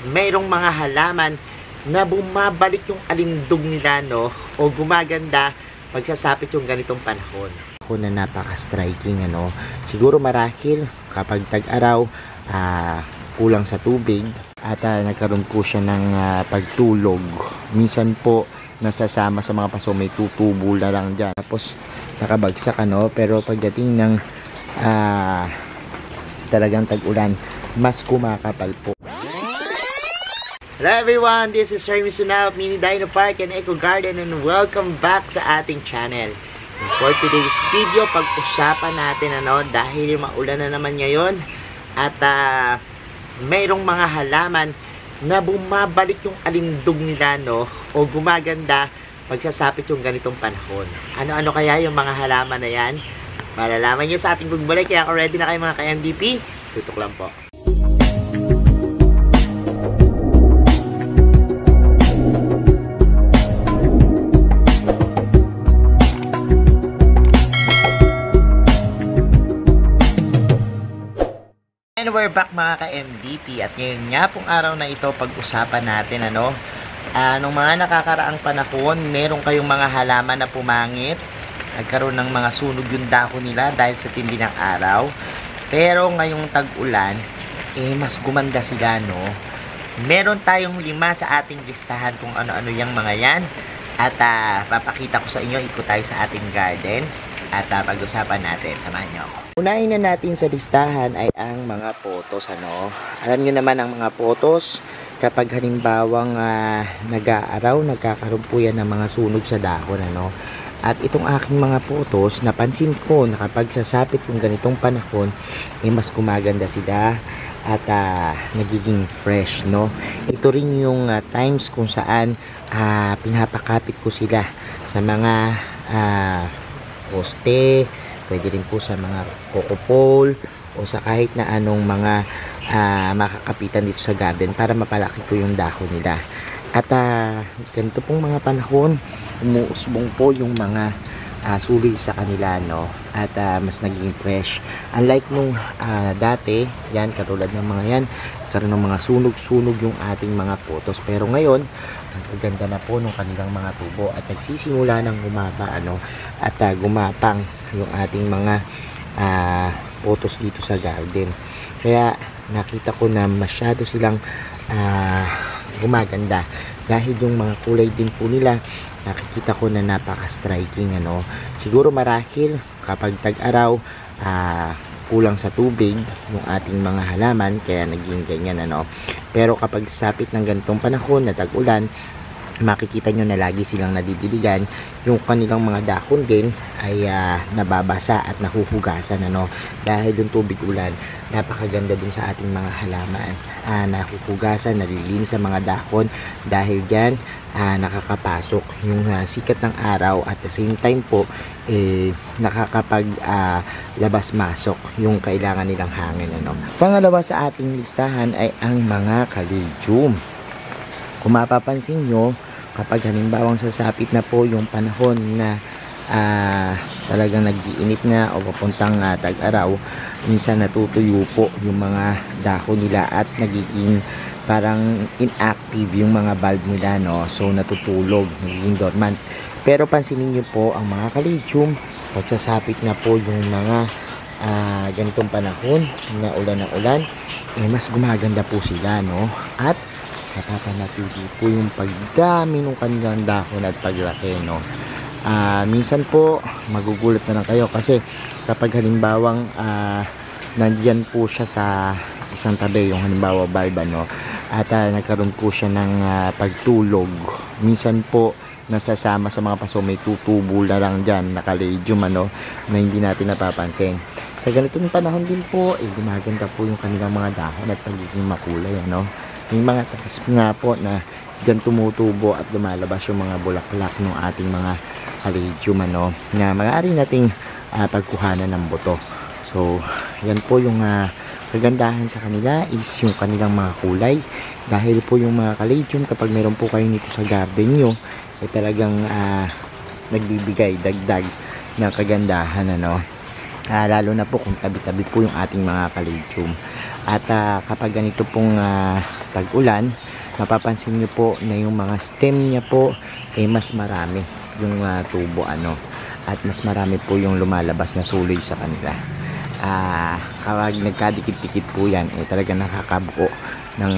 mayroong mga halaman na bumabalik yung alindog nila, no? O gumaganda pagsasapit yung ganitong panahon. Ako na napaka-striking, ano? Siguro marahil kapag tag-araw, kulang sa tubig at nagkaroon po siya ng pagtulog. Minsan po nasasama sa mga paso, may tutubo na lang dyan. Tapos nakabagsak, ano? Pero pagdating ng talagang tag-ulan, mas kumakapal po. Hello everyone, this is Sir Misuna of Mini Dino Park and Eco Garden and welcome back sa ating channel. For today's video, pag-usapan natin, ano, dahil maulan na naman ngayon at mayroong mga halaman na bumabalik yung alindog nila, no? O gumaganda pagsasapit yung ganitong panahon. Ano-ano kaya yung mga halaman na yan? Malalaman nyo sa ating pagbalik, kaya kung ready na kayo mga ka-MVP, tutok lang po. And we're back mga ka-MVP at ngayon nga pong araw na ito pag-usapan natin, ano, nung mga nakakaraang panahon, meron kayong mga halaman na pumangit, nagkaroon ng mga sunog yung dahon nila dahil sa tindi ng araw. Pero ngayong tag-ulan, mas gumanda sila, no? Meron tayong 5 sa ating listahan kung ano-ano yung mga yan. At papakita ko sa inyo, ikot tayo sa ating garden at pag-usapan natin. Samahan nyo ako. Unahin na natin sa listahan ay ang mga photos, ano? Alam nyo naman ang mga photos, kapag halimbawang nag-aaraw, nagkakaroon po yan ng mga sunog sa dahon, ano? At itong aking mga photos, napansin ko na kapag sasapit yung ganitong panahon, mas gumaganda sila at nagiging fresh, no? Ito rin yung times kung saan pinapakapit ko sila sa mga poste, pwede rin po sa mga coco pole o sa kahit na anong mga makakapitan dito sa garden para mapalaki ko yung dahon nila. At ganito pong mga panahon, umuusbong po yung mga suloy sa kanila, no? At mas naging fresh. Unlike nung dati, yan, katulad ng mga yan, karoon ng mga sunog-sunog yung ating mga photos. Pero ngayon, ang ganda na po ng kanilang mga tubo at nagsisimula ng gumapa, ano, at gumapang yung ating mga photos dito sa garden. Kaya nakita ko na masyado silang gumaganda dahil yung mga kulay din po nila, nakikita ko na napaka-striking, ano. Siguro marahil kapag tag-araw, kulang sa tubig yung ating mga halaman kaya naging ganyan, ano. Pero kapag sapit ng ganitong panahon na tag-ulan, makikita nyo na lagi silang nadidiligan, yung kanilang mga dahon din ay nababasa at nahuhugasan, ano, dahil yung tubig ulan. Napakaganda dun sa ating mga halaman, nahuhugasan, nalilinis sa mga dahon dahil dyan nakakapasok yung sikat ng araw at the same time po nakakapag labas-masok yung kailangan nilang hangin, ano. Pangalawa sa ating listahan ay ang mga kalidium. Kung mapapansin nyo, kapag halimbawang sasapit na po yung panahon na talagang nag-iinit na o papuntang tag-araw, minsan natutuyo po yung mga dahon nila at nagiging parang inactive yung mga bulb nila, no? So natutulog, nagiging dormant. Pero pansinin nyo po ang mga kalidium, pag sasapit na po yung mga ganitong panahon na ulan ng ulan, mas gumaganda po sila, no? At nakapanatili po yung pagdami ng kanilang dahon at paglaki, no? Minsan po magugulat na lang kayo kasi kapag halimbawang nandiyan po siya sa isang tabi, yung halimbawa bulb, no? At nagkaroon po siya ng pagtulog, minsan po nasasama sa mga paso, may tutubo na lang dyan, nakalidium, ano, na hindi natin napapansin. Sa ganitong panahon din po, gumaganda po yung kanilang mga dahon at pagiging makulay, ano. Yung mga tapos nga po na dyan tumutubo at lumalabas yung mga bulaklak ng ating mga kalidium, ano, na maaari nating pagkuhanan ng buto. So yan po yung kagandahan sa kanila is yung kanilang mga kulay, dahil po yung mga kalidium kapag meron po kayo nito sa garden nyo talagang nagbibigay dagdag na kagandahan, ano. Lalo na po kung tabi-tabi po yung ating mga kalidium. At kapag ganito pong tag-ulan, mapapansin nyo po na yung mga stem niya po mas marami yung tubo at mas marami po yung lumalabas na suloy sa kanila. Kapag nagkadikit-dikit po yan, talaga nakakabuo ng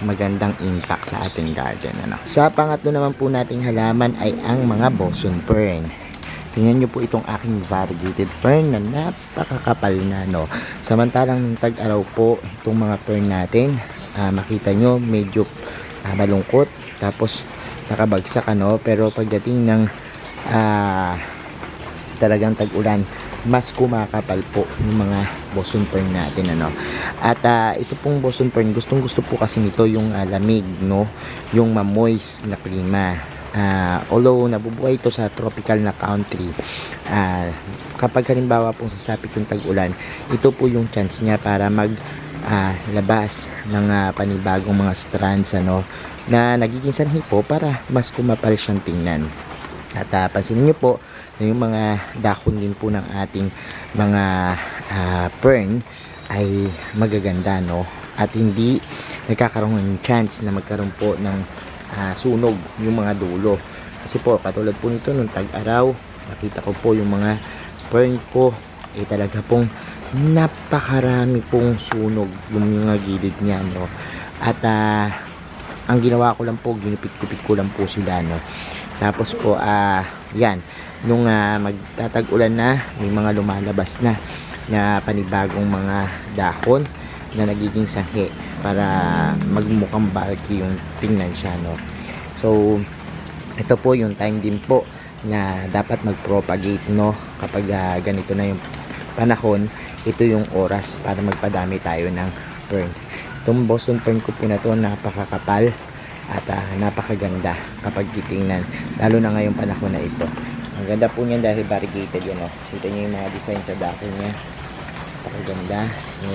magandang impact sa ating garden. Sa pangatlo naman po nating halaman ay ang mga boson fern. Tingnan nyo po itong aking variegated fern na napakakapal na, samantalang nung tag-araw po itong mga fern natin, makita nyo medyo malungkot, tapos nakabagsak, pero pagdating ng talagang tag-ulan, mas kumakapal po yung mga boson fern natin, at ito pong boson fern, gustong gusto po kasi nito yung lamig, yung ma-moist na klima. Although nabubuhay ito sa tropical na country, kapag halimbawa pong sasapit yung tag-ulan, ito po yung chance niya para labas ng panibagong mga strands na nagiging sanhi po para mas kumapal siyang tingnan. At pansinin niyo po na yung mga dahon din po ng ating mga fern ay magaganda, at hindi nagkakaroon ng chance na magkaroon po ng sunog yung mga dulo. Kasi po katulad po nito nung tag-araw, nakita ko po yung mga fern ko talaga pong napakarami pong sunog yung mga gilid niya, at ang ginawa ko lang po, ginupit-kupit ko lang po sila, tapos po yan, nung magtatag-ulan na, may mga lumalabas na panibagong mga dahon na nagiging sanhi para magmukhang bulky yung tingnan siya, So ito po yung time din po na dapat mag-propagate, kapag ganito na yung panahon, ito yung oras para magpadami tayo ng fern. Itong boson fern ko po na to, napakakapal at napakaganda kapag titingnan, lalo na ngayong panahon na ito. Ang ganda po niyan dahil variegated yan, kita niyo yung mga design sa dako niya, napakaganda.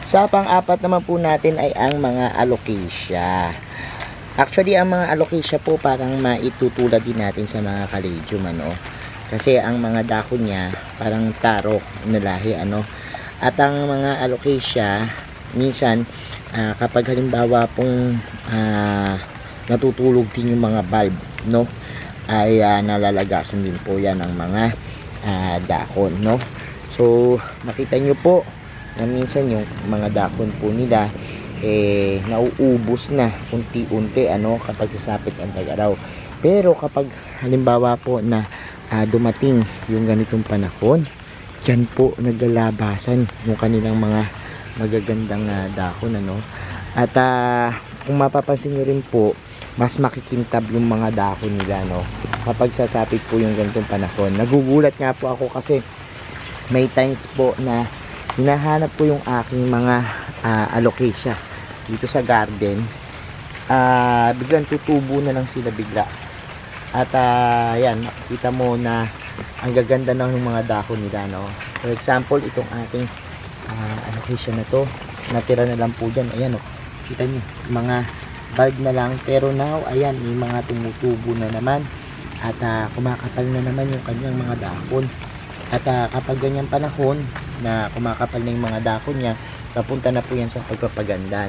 Sa pang-apat naman po natin ay ang mga alocasia. Actually, ang mga alocasia po parang maitutulad din natin sa mga caladium, kasi ang mga dako niya parang taro na lahi, at ang mga alocasia minsan kapag halimbawa pong natutulog din yung mga bulb, ay nalalagasan din po yan ng mga dahon, So makita nyo po na minsan yung mga dahon po nila nauubos na unti-unti, kapag sasapit ang tag-araw. Pero kapag halimbawa po na dumating yung ganitong panahon, yan po naglalabasan yung kanilang mga magagandang dahon, at kung mapapansin nyo rin po, mas makikintab yung mga dahon nila, kapag sasapit po yung ganitong panahon. Nagugulat nga po ako kasi may times po na hinahanap ko yung aking mga alocasia dito sa garden, biglang tutubo na lang sila bigla, at yan, makikita mo na ang gaganda ng mga dahon nila, For example, itong ating alocasia na to, natira na lang po dyan, ayan, kita nyo, mga bulb na lang, pero now, ayan, may mga tumutubo na naman, at kumakapal na naman yung kanyang mga dahon. At kapag ganyan panahon na kumakapal na yung mga dahon niya, papunta na po yan sa pagpapaganda,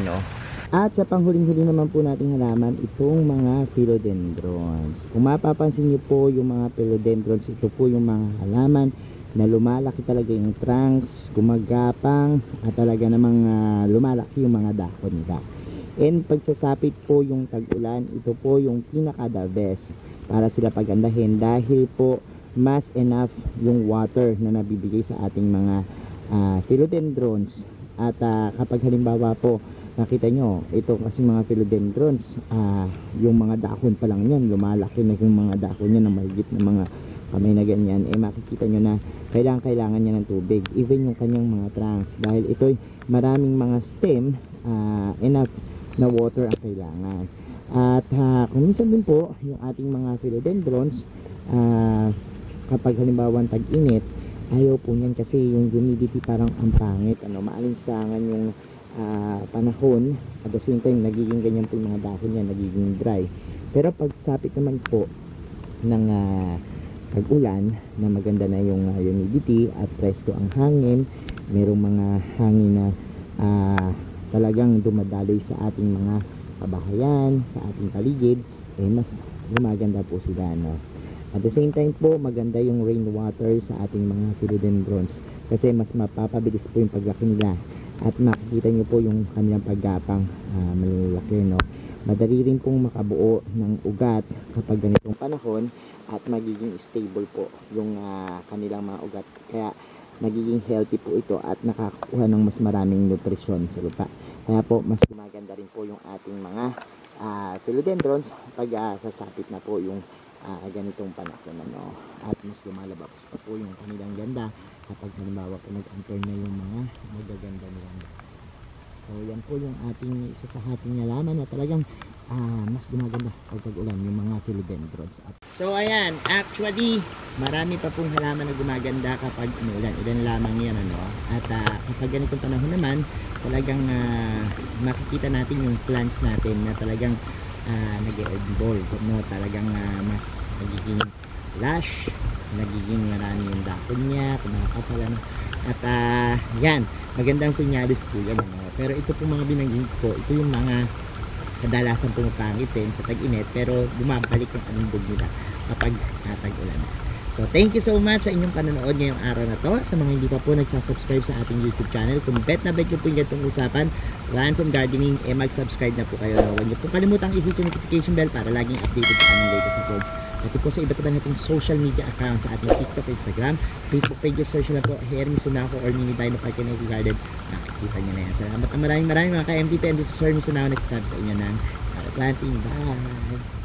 At sa panghuling-huli naman po nating halaman, itong mga philodendrons. Kung mapapansin niyo po yung mga philodendrons, ito po yung mga halaman na lumalaki talaga yung trunks, gumagapang, at talaga namang lumalaki yung mga dahon nila. And pagsasapit po yung tag-ulan, ito po yung pinaka the best para sila pagandahin, dahil po mas enough yung water na nabibigay sa ating mga philodendrons. At kapag halimbawa po nakita nyo, ito kasi mga philodendrons, yung mga dahon pa lang yan, lumalaki na yung mga dahon yan na mahigit na mga kamay na ganyan, makikita nyo na kailangan niya ng tubig, even yung kanyang mga trunks, dahil ito'y maraming mga stem, enough na water ang kailangan. At kung minsan din po yung ating mga philodendrons, kapag halimbawa tag-init, ayaw po niyan kasi yung humidity parang ang pangit, maalinsangan yung panahon, at the same time nagiging ganyan po yung mga dahon niya, nagiging dry. Pero pag sapit naman po ng tag-ulan, na maganda na yung humidity at presko ang hangin, merong mga hangin na talagang dumadaloy sa ating mga kabahayan, sa ating paligid, mas gumaganda po sila, no? At the same time po, maganda yung rainwater sa ating mga philodendrons kasi mas mapapabilis po yung paglaki nila at makikita nyo po yung kanilang paggapang malalaki, no? Madali rin pong makabuo ng ugat kapag ganitong panahon at magiging stable po yung kanilang mga ugat, kaya nagiging healthy po ito at nakakakuha ng mas maraming nutrisyon sa lupa, kaya po mas gumaganda rin po yung ating mga philodendrons pag sasapit na po yung ganitong panahon, ano? At mas lumalabas pa po yung kanilang ganda kapag halimbawa po nag-enter na yung mga magaganda nilang. So yan po yung ating isa sa ating nalaman na talagang mas gumaganda pag ulan yung mga philodendrons. So ayan, actually marami pa pong halaman na gumaganda kapag umulan. Ilan lamang yan, ano? At kapag ganitong panahon naman, talagang makikita natin yung plants natin na talagang nag-evolve, no? Talagang mas nagiging lush, nagiging marami yung dahon niya, kumakapalan. At yan, magandang senyales po yan, ano? Pero ito po mga binanggit ko, ito yung mga kadalasan pumapangit din sa tag-init, pero bumabalik yung anindog nila kapag tag-ulan. So thank you so much sa inyong panonood ngayong araw na to. Sa mga hindi pa po nagsasubscribe sa ating YouTube channel, kung bet na bet nyo po yung ganitong usapan, Lands and Gardening, mag-subscribe na po kayo. Huwag nyo po kalimutang i-hit yung notification bell para laging updated sa aming latest uploads. At po sa iba't iba nating social media accounts sa ating TikTok, Instagram, Facebook pages, search na po Hermes Sunako or Mini Dino Park and Garden. Nakikita nyo na yan. Salamat ang maraming mga ka-MTP, and this is Hermes Sunako nagsasabi sa inyo ng planting. Bye!